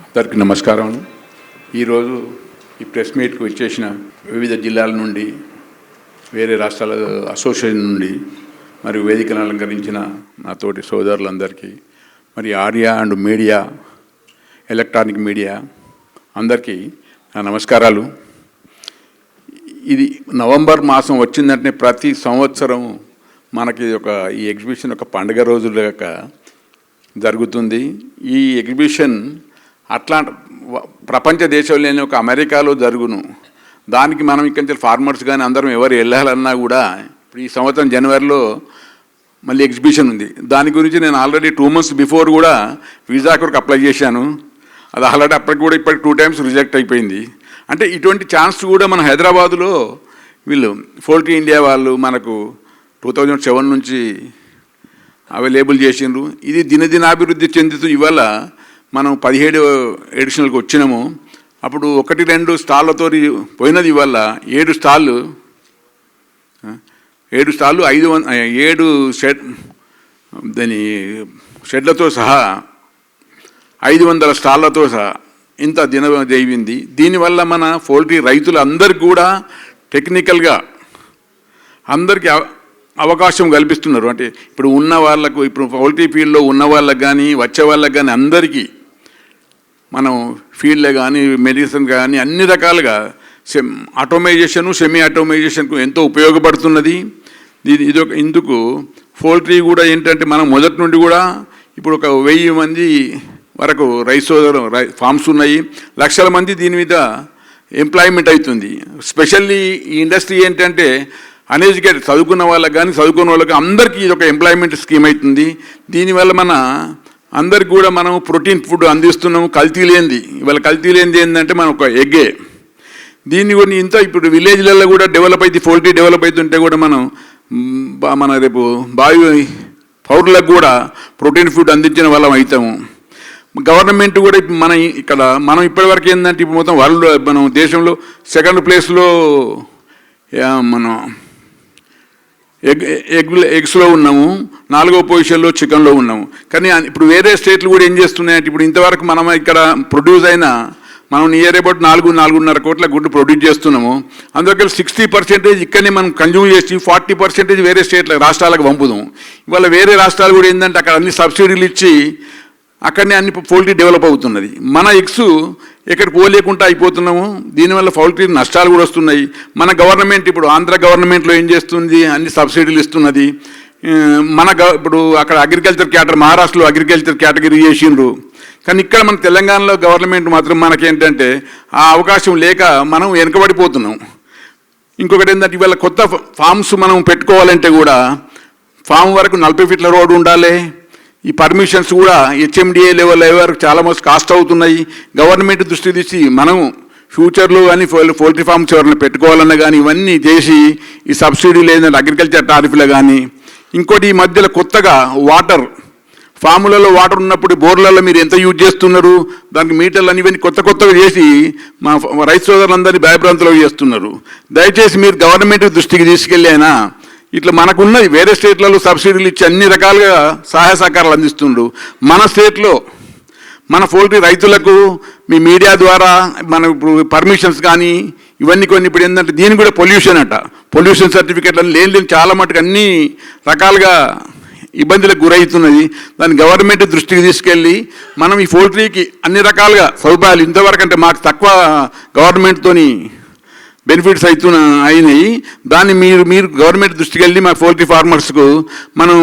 అందరికీ నమస్కారం. ఈరోజు ఈ ప్రెస్ మీట్కి వచ్చేసిన వివిధ జిల్లాల నుండి, వేరే రాష్ట్రాల అసోసియేషన్ నుండి మరియు వేదికను అలంకరించిన నా తోటి సోదరులందరికీ, మరి ఆడియా అండ్ మీడియా, ఎలక్ట్రానిక్ మీడియా అందరికీ నా నమస్కారాలు. ఇది నవంబర్ మాసం వచ్చిందంటే ప్రతి సంవత్సరం మనకి ఈ ఎగ్జిబిషన్ ఒక పండుగ రోజులక జరుగుతుంది. ఈ ఎగ్జిబిషన్ ప్రపంచ దేశంలోనే ఒక అమెరికాలో జరుగును. దానికి మనం ఇక్కడ ఫార్మర్స్ కానీ అందరం ఎవరు వెళ్ళాలన్నా కూడా ఇప్పుడు ఈ సంవత్సరం జనవరిలో మళ్ళీ ఎగ్జిబిషన్ ఉంది. దాని గురించి నేను ఆల్రెడీ 2 months బిఫోర్ కూడా వీసా కొరకు అప్లై చేశాను. అది ఆల్రెడీ అప్పటికి కూడా ఇప్పటికి 2 times రిజెక్ట్ అయిపోయింది. అంటే ఇటువంటి ఛాన్స్ కూడా మన హైదరాబాదులో వీళ్ళు పోల్ట్రీ ఇండియా వాళ్ళు మనకు 2007 నుంచి అవైలబుల్ చేసిండ్రు. ఇది దినదినాభివృద్ధి చెందుతూ ఇవాళ మనం 17 ఎడిషనల్కి వచ్చినాము. అప్పుడు 1-2 స్టాళ్ళతో పోయినది, ఇవాళ 7 స్టాళ్ళు 7 షెడ్లతో సహా 500 స్టాళ్ళతో సహా ఇంత జరిగింది. దీనివల్ల మన పోల్ట్రీ రైతులు అందరికీ కూడా టెక్నికల్గా అందరికీ అవకాశం కల్పిస్తున్నారు. అంటే ఇప్పుడు ఉన్న వాళ్ళకు, ఇప్పుడు పౌల్ట్రీ ఫీల్డ్లో ఉన్న వాళ్ళకి కానీ వచ్చే వాళ్ళకి కానీ అందరికీ మనం ఫీల్డ్లో కానీ మెడిసిన్ కానీ అన్ని రకాలుగా ఆటోమైజేషను, సెమీ ఆటోమైజేషన్కు ఎంతో ఉపయోగపడుతున్నది. ఇందుకు పౌల్ట్రీ కూడా ఏంటంటే మనం మొదటి నుండి కూడా ఇప్పుడు ఒక 1000 మంది వరకు ఫార్మ్స్ ఉన్నాయి, లక్షల మంది దీని మీద ఎంప్లాయ్మెంట్ అవుతుంది. స్పెషల్లీ ఈ ఇండస్ట్రీ ఏంటంటే అన్ఎడ్యుకేటెడ్, చదువుకున్న వాళ్ళకి కానీ చదువుకున్న వాళ్ళకి అందరికీ ఇది ఒక ఎంప్లాయ్మెంట్ స్కీమ్ అవుతుంది. దీనివల్ల మన అందరికి కూడా మనం ప్రోటీన్ ఫుడ్ అందిస్తున్నాము, కల్తీ లేనిది. ఇవాళ కల్తీ లేనిది ఏంటంటే మన ఒక ఎగ్గే. దీన్ని కొన్ని ఇంత ఇప్పుడు విలేజ్లలో కూడా డెవలప్ అయితే, పోల్ట్రీ డెవలప్ అవుతుంటే కూడా మన రేపు పౌరులకు కూడా ప్రోటీన్ ఫుడ్ అందించిన వాళ్ళం అవుతాము. గవర్నమెంట్ కూడా మనం ఇప్పటివరకు ఏంటంటే ఇప్పుడు మొత్తం మనం దేశంలో 2nd ప్లేస్లో మనం ఎగ్స్లో ఉన్నాము, 4వ పొజిషన్లో చికెన్లో ఉన్నాము. కానీ ఇప్పుడు వేరే స్టేట్లు కూడా ఏం చేస్తున్నాయంటే, ఇప్పుడు ఇంతవరకు మనం ఇక్కడ ప్రొడ్యూస్ అయినా మనం నియర్ అబౌట్ 4-4.5 కోట్ల గుడ్డు ప్రొడ్యూస్ చేస్తున్నాము. అందువల్ల 60% ఇక్కడనే మనం కన్జ్యూమ్ చేసి 40% వేరే రాష్ట్రాలకు పంపుదాం. ఇవాళ వేరే రాష్ట్రాలు కూడా ఏంటంటే అక్కడ అన్ని సబ్సిడీలు ఇచ్చి అక్కడనే అన్ని పౌల్ట్రీ డెవలప్ అవుతున్నది. మన ఎగ్స్ ఎక్కడ పోలేకుండా అయిపోతున్నాము. దీనివల్ల పౌల్ట్రీ నష్టాలు కూడా వస్తున్నాయి. మన గవర్నమెంట్ ఇప్పుడు ఆంధ్ర గవర్నమెంట్లో ఏం చేస్తుంది, అన్ని సబ్సిడీలు ఇస్తున్నది. ఇప్పుడు అక్కడ అగ్రికల్చర్ మహారాష్ట్రలో అగ్రికల్చర్ కేటగిరీ చేసిండ్రు. కానీ ఇక్కడ మన తెలంగాణలో గవర్నమెంట్ మాత్రం మనకేంటంటే ఆ అవకాశం లేక మనం వెనుకబడిపోతున్నాం. ఇంకొకటి ఏంటంటే ఇవాళ కొత్త ఫార్మ్స్ మనం పెట్టుకోవాలంటే కూడా ఫామ్ వరకు 40 feet రోడ్డు ఉండాలి. ఈ పర్మిషన్స్ కూడా HMDA లెవెల్ వరకు చాలా మస్తు కాస్ట్ అవుతున్నాయి. గవర్నమెంట్ దృష్టి తీసి మనం ఫ్యూచర్లో కానీ పోల్ట్రీ ఫార్మ్స్ ఎవరైనా పెట్టుకోవాలన్నా కానీ ఇవన్నీ చేసి ఈ సబ్సిడీ లేదంటే అగ్రికల్చర్ టారిఫ్లో కానీ. ఇంకోటి ఈ మధ్యలో కొత్తగా వాటర్ ఫాములలో వాటర్ ఉన్నప్పుడు బోర్లలో మీరు ఎంత యూజ్ చేస్తున్నారు, దానికి మీటర్లు అని ఇవన్నీ కొత్తగా చేసి మా రైతు సోదరులందరినీ భయభ్రాంతులు చేస్తున్నారు. దయచేసి మీరు గవర్నమెంట్ దృష్టికి తీసుకెళ్ళైనా ఇట్లా మనకున్నది వేరే స్టేట్లలో సబ్సిడీలు ఇచ్చి అన్ని రకాలుగా సహాయ సహకారాలు అందిస్తుండ్రు. మన స్టేట్లో మన పోల్ట్రీ రైతులకు మీ మీడియా ద్వారా మన ఇప్పుడు పర్మిషన్స్ కానీ ఇవన్నీ కొన్ని ఇప్పుడు ఏంటంటే దీని కూడా పొల్యూషన్ సర్టిఫికేట్లను లేని చాలా మటుకు అన్ని రకాలుగా ఇబ్బందులకు గురవుతున్నది. దాన్ని గవర్నమెంట్ దృష్టికి తీసుకెళ్ళి మనం ఈ పోల్ట్రీకి అన్ని రకాలుగా సదుపాయాలు ఇంతవరకు అంటే మాకు తక్కువ గవర్నమెంట్తోని బెనిఫిట్స్ అయినాయి. దాన్ని మీరు గవర్నమెంట్ దృష్టికి వెళ్ళి మా పోల్ట్రీ ఫార్మర్స్కు మనం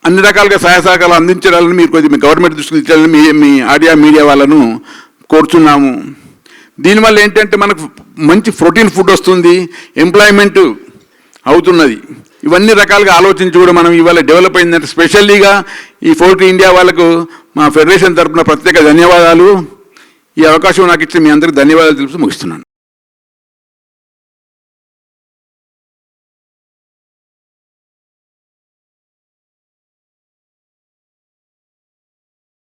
అన్ని రకాలుగా సహాయ సహకారాలు అందించాలని మీరు కొద్దిగా గవర్నమెంట్ దృష్టికి తీసుకెళ్ళాలని మీ ఆడియా మీడియా వాళ్ళను కోరుచున్నాము. దీనివల్ల ఏంటంటే మనకు మంచి ప్రోటీన్ ఫుడ్ వస్తుంది, ఎంప్లాయ్మెంట్ అవుతున్నది. ఇవన్నీ రకాలుగా ఆలోచించి కూడా మనం ఇవాళ డెవలప్ అయిందంటే స్పెషల్లీగా ఈ పోల్ట్రీ ఇండియా వాళ్ళకు మా ఫెడరేషన్ తరఫున ప్రత్యేక ధన్యవాదాలు. ఈ అవకాశం నాకు ఇచ్చి మీ అందరికీ ధన్యవాదాలు తెలుపుతూ ముగిస్తున్నాను.